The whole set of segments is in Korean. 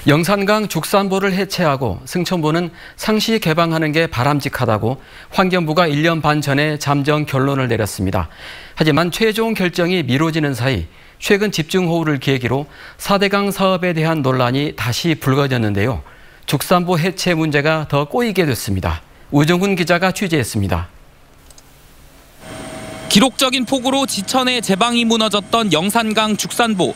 영산강 죽산보를 해체하고 승천보는 상시 개방하는 게 바람직하다고 환경부가 1년 반 전에 잠정 결론을 내렸습니다. 하지만 최종 결정이 미뤄지는 사이 최근 집중호우를 계기로 4대강 사업에 대한 논란이 다시 불거졌는데요. 죽산보 해체 문제가 더 꼬이게 됐습니다. 우정훈 기자가 취재했습니다. 기록적인 폭우로 지천의 제방이 무너졌던 영산강 죽산보.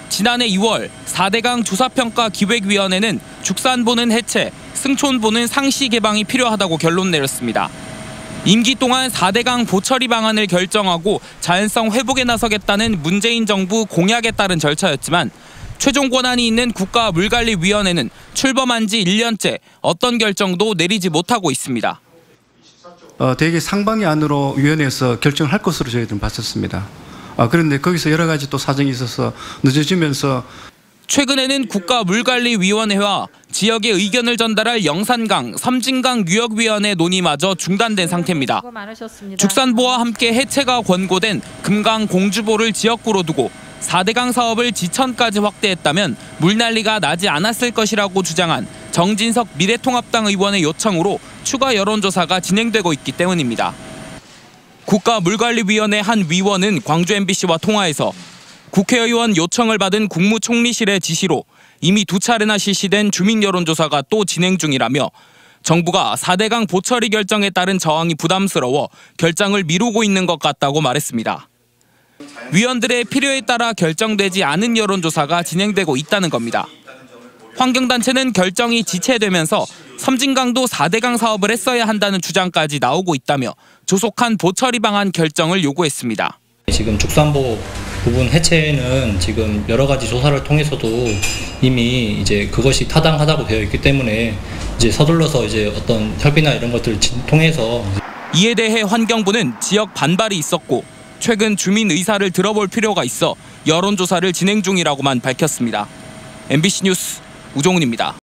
지난해 2월 4대강 조사평가 기획위원회는 죽산보는 해체, 승촌보는 상시 개방이 필요하다고 결론 내렸습니다. 임기 동안 4대강 보처리 방안을 결정하고 자연성 회복에 나서겠다는 문재인 정부 공약에 따른 절차였지만 최종 권한이 있는 국가물관리위원회는 출범한 지 1년째 어떤 결정도 내리지 못하고 있습니다. 대개 상반기 안으로 위원회에서 결정을 할 것으로 저희들은 봤었습니다. 그런데 거기서 여러 가지 또 사정이 있어서 늦어지면서 최근에는 국가물관리위원회와 지역의 의견을 전달할 영산강, 섬진강유역위원회 논의마저 중단된 상태입니다. 죽산보와 함께 해체가 권고된 금강 공주보를 지역구로 두고 4대강 사업을 지천까지 확대했다면 물난리가 나지 않았을 것이라고 주장한 정진석 미래통합당 의원의 요청으로 추가 여론조사가 진행되고 있기 때문입니다. 국가물관리위원회 한 위원은 광주 MBC와 통화에서 국회의원 요청을 받은 국무총리실의 지시로 이미 2차례나 실시된 주민 여론조사가 또 진행 중이라며 정부가 4대강 보처리 결정에 따른 저항이 부담스러워 결정을 미루고 있는 것 같다고 말했습니다. 위원들의 필요에 따라 결정되지 않은 여론조사가 진행되고 있다는 겁니다. 환경단체는 결정이 지체되면서 섬진강도 4대강 사업을 했어야 한다는 주장까지 나오고 있다며 조속한 보처리 방안 결정을 요구했습니다. 지금 죽산보 부분 해체는 지금 여러 가지 조사를 통해서도 이미 이제 그것이 타당하다고 되어 있기 때문에 이제 서둘러서 이제 어떤 협의나 이런 것들을 통해서 이에 대해 환경부는 지역 반발이 있었고 최근 주민 의사를 들어볼 필요가 있어 여론조사를 진행 중이라고만 밝혔습니다. MBC 뉴스 우종훈입니다.